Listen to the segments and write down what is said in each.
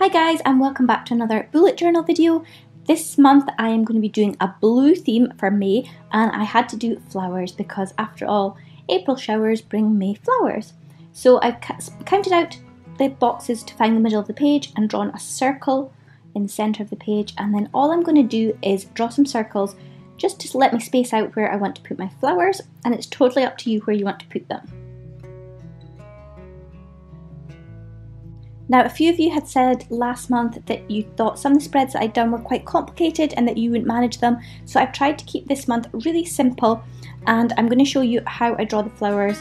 Hi guys, and welcome back to another bullet journal video. This month I am going to be doing a blue theme for May, and I had to do flowers because after all, April showers bring May flowers. So I've counted out the boxes to find the middle of the page and drawn a circle in the centre of the page, and then all I'm going to do is draw some circles just to let me space out where I want to put my flowers, and it's totally up to you where you want to put them. Now, a few of you had said last month that you thought some of the spreads that I'd done were quite complicated and that you wouldn't manage them, so I've tried to keep this month really simple, and I'm going to show you how I draw the flowers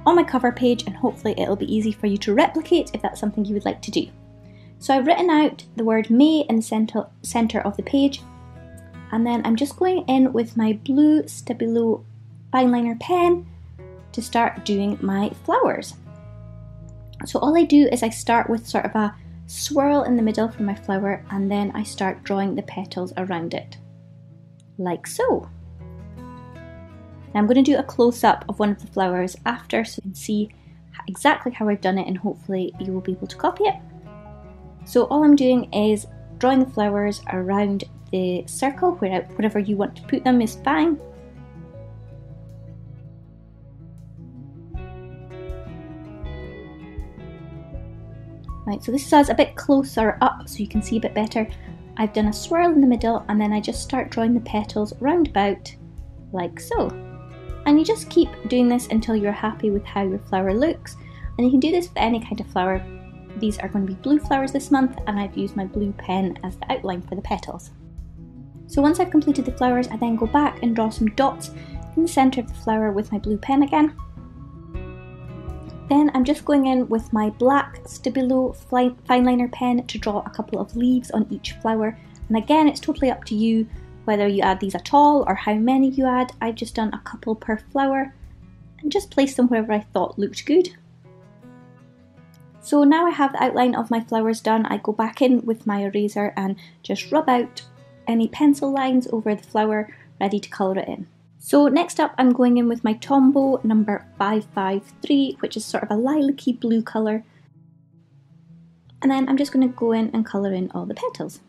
on my cover page, and hopefully it'll be easy for you to replicate if that's something you would like to do. So I've written out the word May in the centre of the page, and then I'm just going in with my blue Stabilo fine liner pen to start doing my flowers. So all I do is I start with sort of a swirl in the middle for my flower, and then I start drawing the petals around it, like so. Now I'm going to do a close-up of one of the flowers after so you can see exactly how I've done it, and hopefully you will be able to copy it. So all I'm doing is drawing the flowers around the circle, wherever you want to put them is fine. Right, so this is us a bit closer up so you can see a bit better. I've done a swirl in the middle, and then I just start drawing the petals round about like so. And you just keep doing this until you're happy with how your flower looks. And you can do this with any kind of flower. These are going to be blue flowers this month, and I've used my blue pen as the outline for the petals. So once I've completed the flowers, I then go back and draw some dots in the centre of the flower with my blue pen again. Then I'm just going in with my black Stabilo fine liner pen to draw a couple of leaves on each flower. And again, it's totally up to you whether you add these at all or how many you add. I've just done a couple per flower and just placed them wherever I thought looked good. So now I have the outline of my flowers done, I go back in with my eraser and just rub out any pencil lines over the flower, ready to colour it in. So next up I'm going in with my Tombow number 553, which is sort of a lilac-y blue colour. And then I'm just going to go in and colour in all the petals.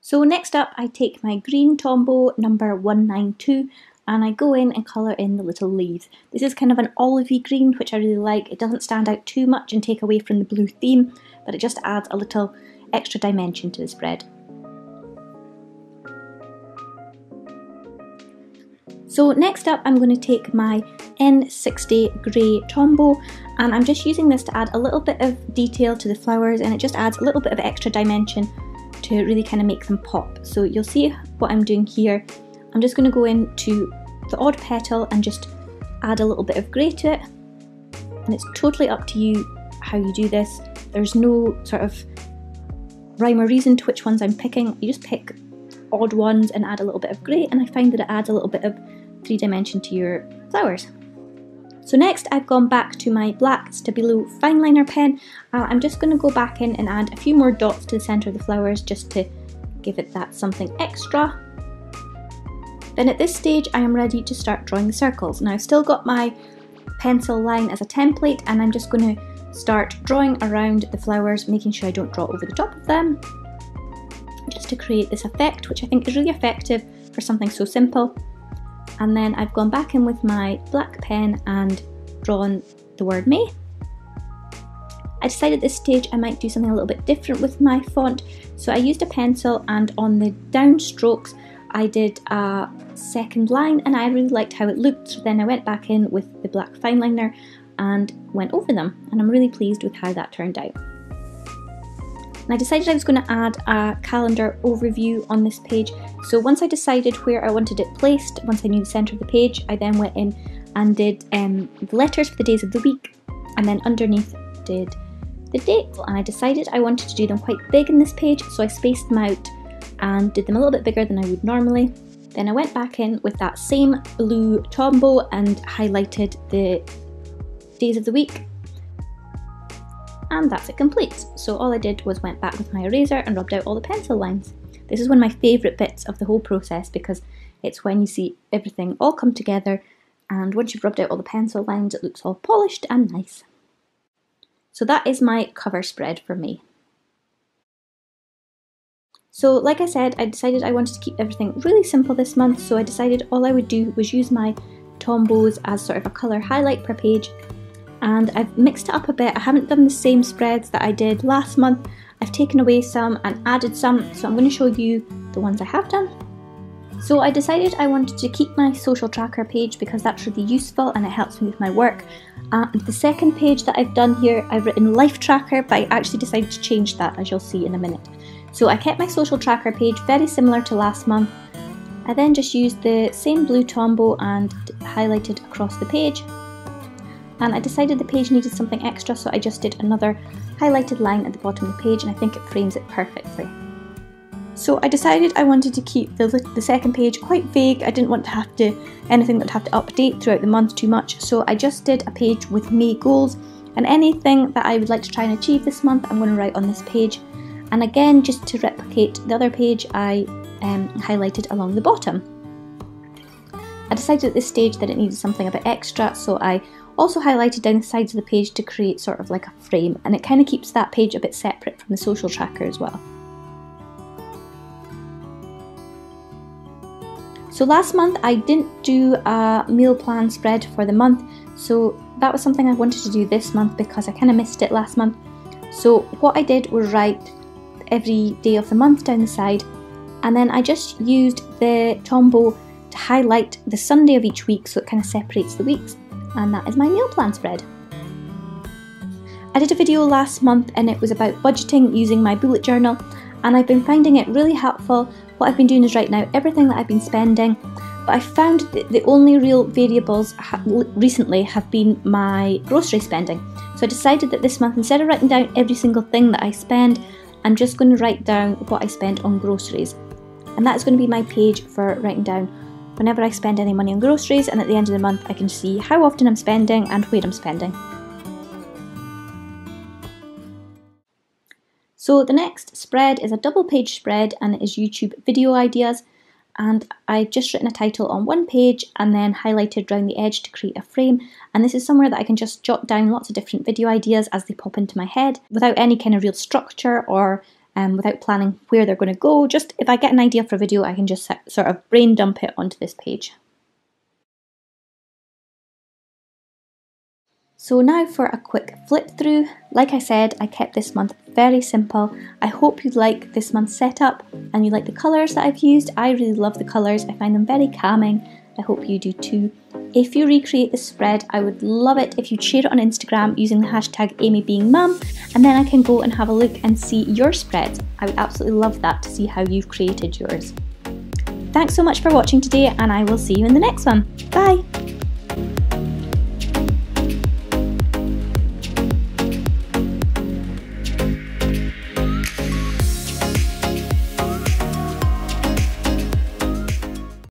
So next up I take my green Tombow number 192 and I go in and colour in the little leaves. This is kind of an olivey green, which I really like. It doesn't stand out too much and take away from the blue theme, but it just adds a little extra dimension to the spread. So next up I'm going to take my N60 grey Tombow, and I'm just using this to add a little bit of detail to the flowers, and it just adds a little bit of extra dimension to really kind of make them pop. So you'll see what I'm doing here. I'm just going to go into the odd petal and just add a little bit of grey to it, and it's totally up to you how you do this. There's no sort of rhyme or reason to which ones I'm picking. You just pick odd ones and add a little bit of grey, and I find that it adds a little bit of three-dimension to your flowers. So next I've gone back to my black Stabilo fine liner pen. I'm just going to go back in and add a few more dots to the centre of the flowers just to give it that something extra. Then at this stage I am ready to start drawing the circles. Now I've still got my pencil line as a template, and I'm just going to start drawing around the flowers, making sure I don't draw over the top of them, just to create this effect, which I think is really effective for something so simple. And then I've gone back in with my black pen and drawn the word May. I decided at this stage I might do something a little bit different with my font, so I used a pencil, and on the down strokes I did a second line, and I really liked how it looked, so then I went back in with the black fine liner and went over them, and I'm really pleased with how that turned out. And I decided I was going to add a calendar overview on this page. So once I decided where I wanted it placed, once I knew the centre of the page, I then went in and did the letters for the days of the week, and then underneath did the date. And I decided I wanted to do them quite big in this page, so I spaced them out and did them a little bit bigger than I would normally. Then I went back in with that same blue Tombow and highlighted the days of the week. And that's it complete. So all I did was went back with my eraser and rubbed out all the pencil lines. This is one of my favourite bits of the whole process because it's when you see everything all come together, and once you've rubbed out all the pencil lines it looks all polished and nice. So that is my cover spread for May. So like I said, I decided I wanted to keep everything really simple this month, so I decided all I would do was use my Tombos as sort of a colour highlight per page, and I've mixed it up a bit. I haven't done the same spreads that I did last month. I've taken away some and added some, so I'm going to show you the ones I have done. So I decided I wanted to keep my social tracker page because that's really useful and it helps me with my work. The second page that I've done here, I've written life tracker, but I actually decided to change that, as you'll see in a minute. So I kept my social tracker page very similar to last month. I then just used the same blue Tombow and highlighted across the page. And I decided the page needed something extra, so I just did another highlighted line at the bottom of the page, and I think it frames it perfectly. So I decided I wanted to keep the second page quite vague. I didn't want to have anything that would have to update throughout the month too much, so I just did a page with May goals, and anything that I would like to try and achieve this month I'm going to write on this page. And again, just to replicate the other page, I highlighted along the bottom. I decided at this stage that it needed something a bit extra, so I also highlighted down the sides of the page to create sort of like a frame, and it kind of keeps that page a bit separate from the social tracker as well. So last month I didn't do a meal plan spread for the month, so that was something I wanted to do this month because I kind of missed it last month. So what I did was write every day of the month down the side, and then I just used the Tombow to highlight the Sunday of each week, so it kind of separates the weeks, and that is my meal plan spread. I did a video last month and it was about budgeting using my bullet journal, and I've been finding it really helpful. What I've been doing is writing out everything that I've been spending, but I found that the only real variables recently have been my grocery spending. So I decided that this month, instead of writing down every single thing that I spend, I'm just going to write down what I spent on groceries. And that's going to be my page for writing down whenever I spend any money on groceries, and at the end of the month I can see how often I'm spending and where I'm spending. So the next spread is a double page spread, and it is YouTube video ideas, and I've just written a title on one page and then highlighted around the edge to create a frame, and this is somewhere that I can just jot down lots of different video ideas as they pop into my head without any kind of real structure or without planning where they're going to go. Just if I get an idea for a video, I can just sort of brain dump it onto this page. So now for a quick flip through. Like I said, I kept this month very simple. I hope you like this month's setup and you like the colours that I've used. I really love the colours, I find them very calming. I hope you do too. If you recreate this spread, I would love it if you'd share it on Instagram using the hashtag AmyBeingMum, and then I can go and have a look and see your spreads. I would absolutely love that, to see how you've created yours. Thanks so much for watching today, and I will see you in the next one. Bye!